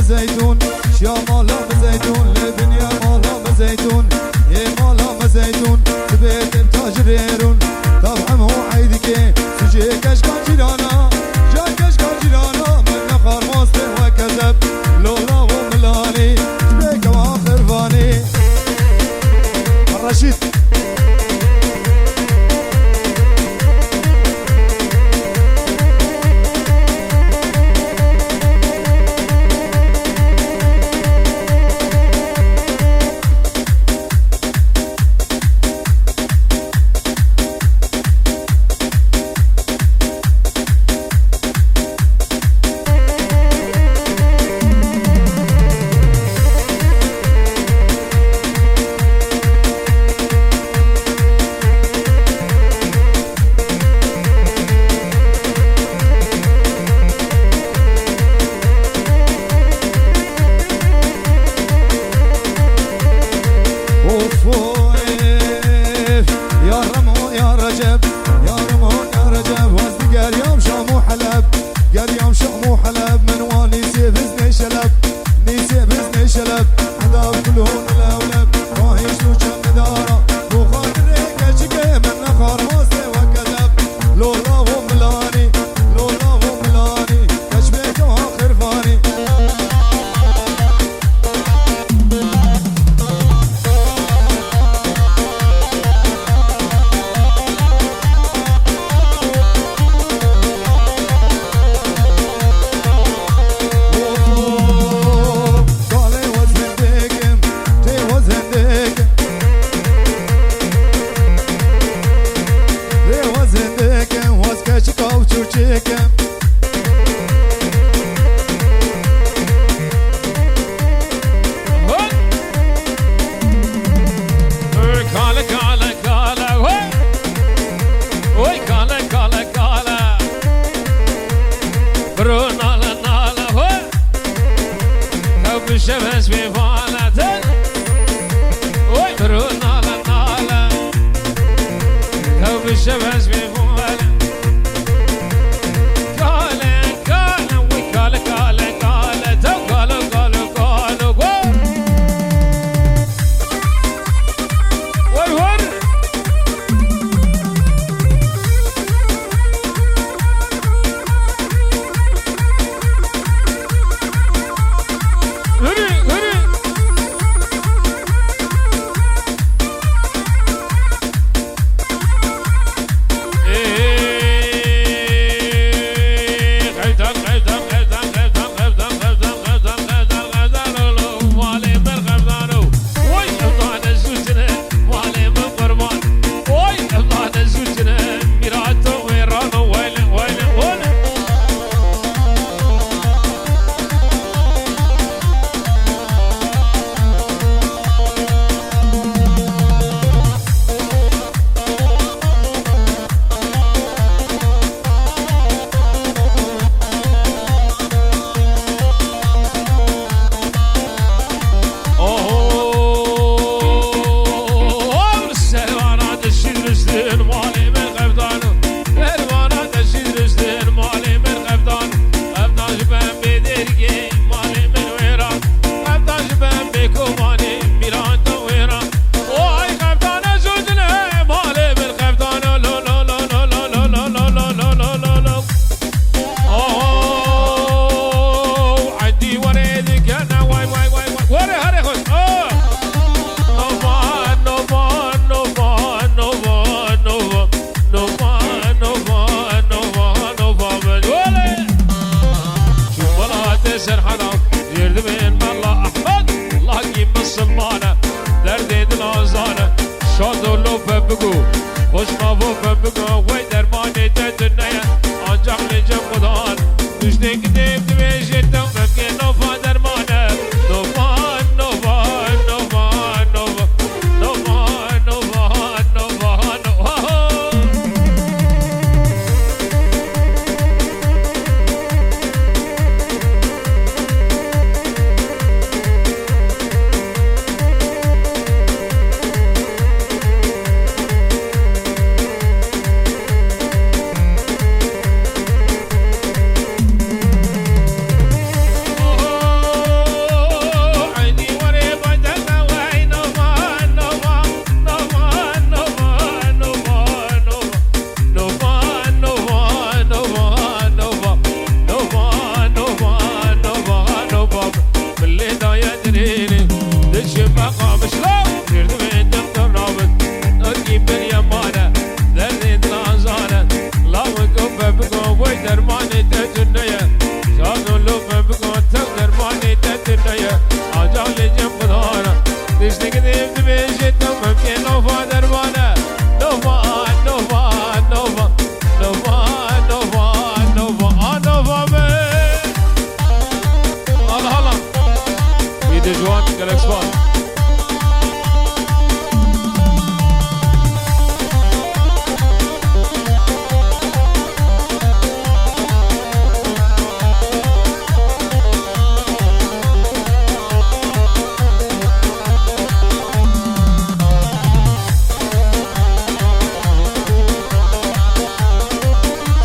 بزيتون شمالا بزيتون لبنيا مالا بزيتون يا مالا بزيتون تبيت التاجريرون طبعا هو عيدك سجي كشكان جيرانا جا كشكان جيرانا من نخار ماستر وكذب لولا وملاني تبيك واخر فاني الرشيد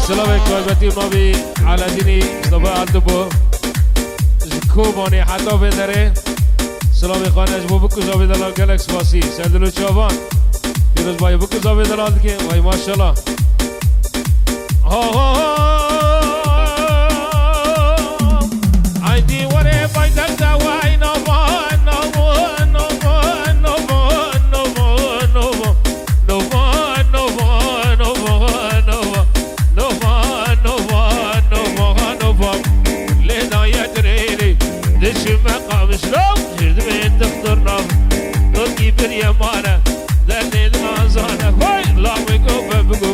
سلام کاربتی نبی على دینی مصطفى عالدبو کوبانی حتی بدره سلام خانش بو بکو زاوی دلال گلکس باسی سردلو چاوان دیروز بای بکو زاوی دلال که وای ماشالله عندي وري بيدك دواي نوفا نوفا نوفا نوفا نوفا نوفا نوفا نوفا نوفا نوفا نوفا نوفا نوفا لنا يدريني دش مقام شلوم جد بين دفتر نوم نوكي بريمانه ذني الغازانه هاي لا بقو بقو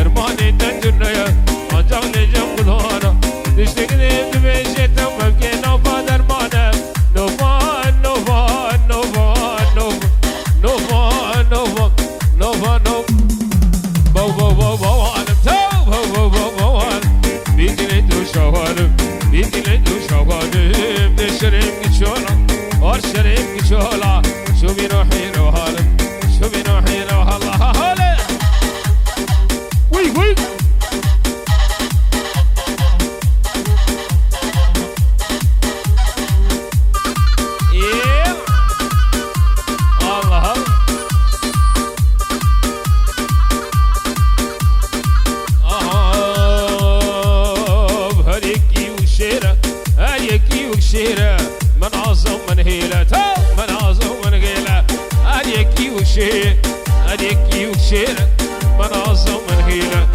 ارماني تنجرنيا عجاني جنبلهانا تشتكني ببيجيتا ومبكي نوفا درمانا نوفا نوفا نوفا نوفا نوفا نوفا نوفا بو بو بو بو عالم تو بو بو بو بو عالم بيجي لدو شوالم بيجي لدو شوالم نشرم كشولا ارشرم كشولا شو بيروحي روحالم شو بيروحي روحالله هالي وي وي شيرة من عظم من هيلة من عظم من هيلة أديكي وشيرة أديكي وشيرة من عظم من هيلة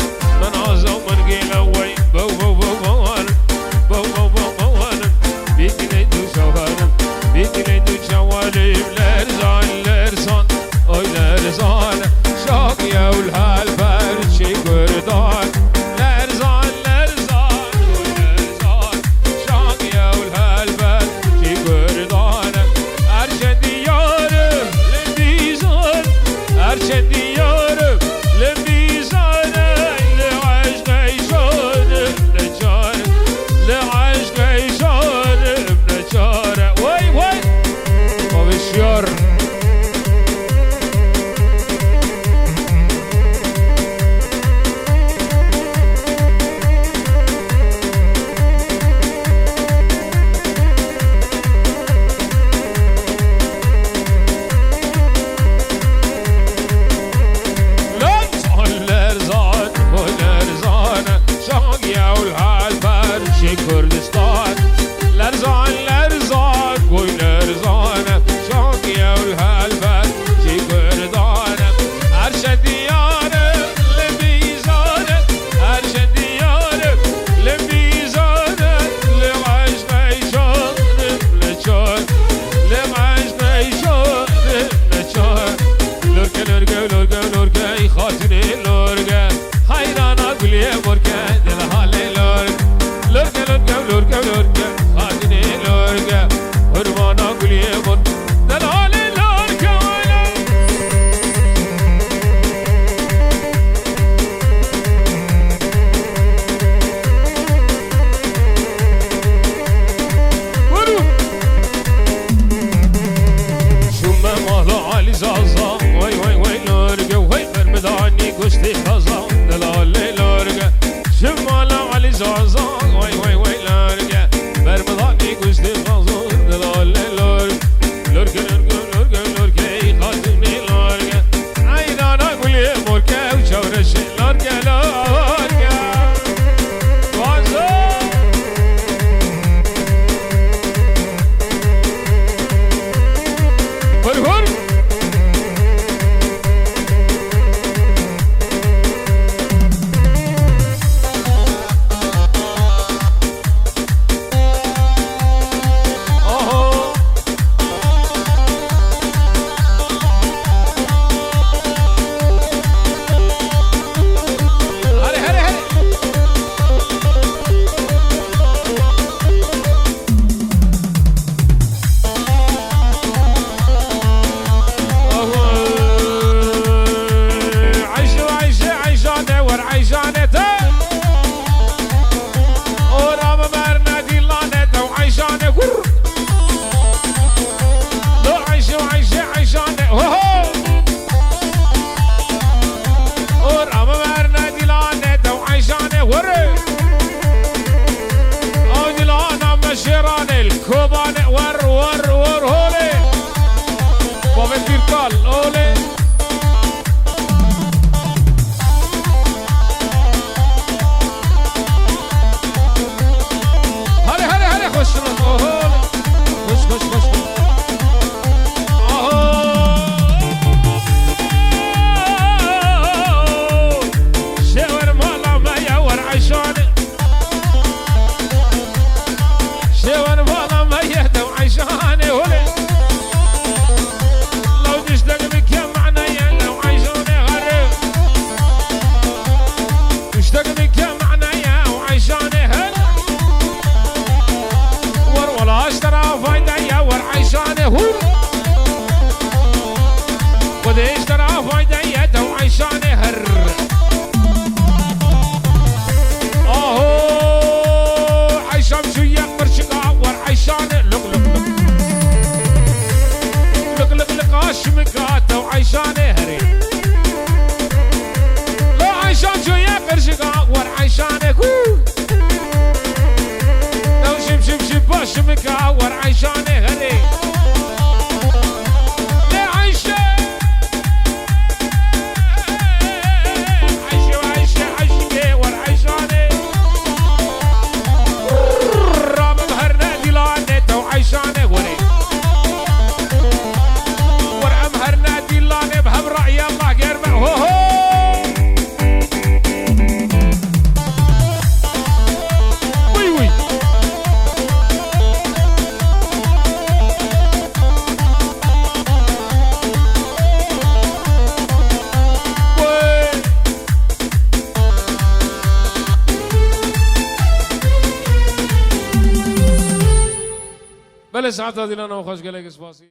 من عظم من هيلة وي بو بو بو بوان بو بو بو بوان بيجي ليدو شوالم بيجي ليدو شوالم لرزان لرزان أوي لرزان شاقيا والهال فرشي قردان لرزان لرزان لرزان شاقيا والهال فرشي قردان أرشد يارب للميزان أرشد يارب للميزان لعشق يشارب نجار لعشق يشارب نجار وي وي وبشيار كردستان لرزان لرزان قوي لرزان شوقي والهالبان شي كردان أرشد ديارك لميزانك أرشد ديارك لميزانك لعشق يشارب لجار لعشق يشارب لجار لوركا لوركا لوركا لوركا خاطري لوركا حيران أقول يا موركا دلهالي لوركا لوركا لوركا لوركا لوركا خاطري لوركا هرمان أقول يا موركا دلهالي لوركا شوما مهلا علي زازا وي وي وي لوركا وي برمداني كشتي خزا دلهالي لوركا شوما علي زازا وي وي وي لوركا برمداني كشتي خزا دلهالي لوركا لوركا لوركا لوركا لوركا خاطرني لوركا عينان أقول يا موركا وشورش لوركا لوركا وازا هر هر كوبان ور ور ور هولي بابا تيركال هولي هلي هلي هلي خش هولي خش خش خش شاور مالا ما يور عشاني شاور مالا ما يهدو عشاني هولي لو تشتاق بك يا معنايا لو عشاني غريب تشتاق بك يا معنايا وعشاني هلا ور ولا اشترى فايدة يا ور عشاني هول ودي اشترى فايدة يا دو عشاني هر عشان شو يقبر شقا ور عشاني لق لق لق لق لق لق اشمكات وعشاني هري لو عشان شو يقبر شقا ور عشاني لو شم شم شم اشمكا ور عشاني هري عشانه وري ورأمهر نادي الله نبهم رأي الله غير ما هو وي وي بله ساعت هذه لنا وخش قلق اسباسي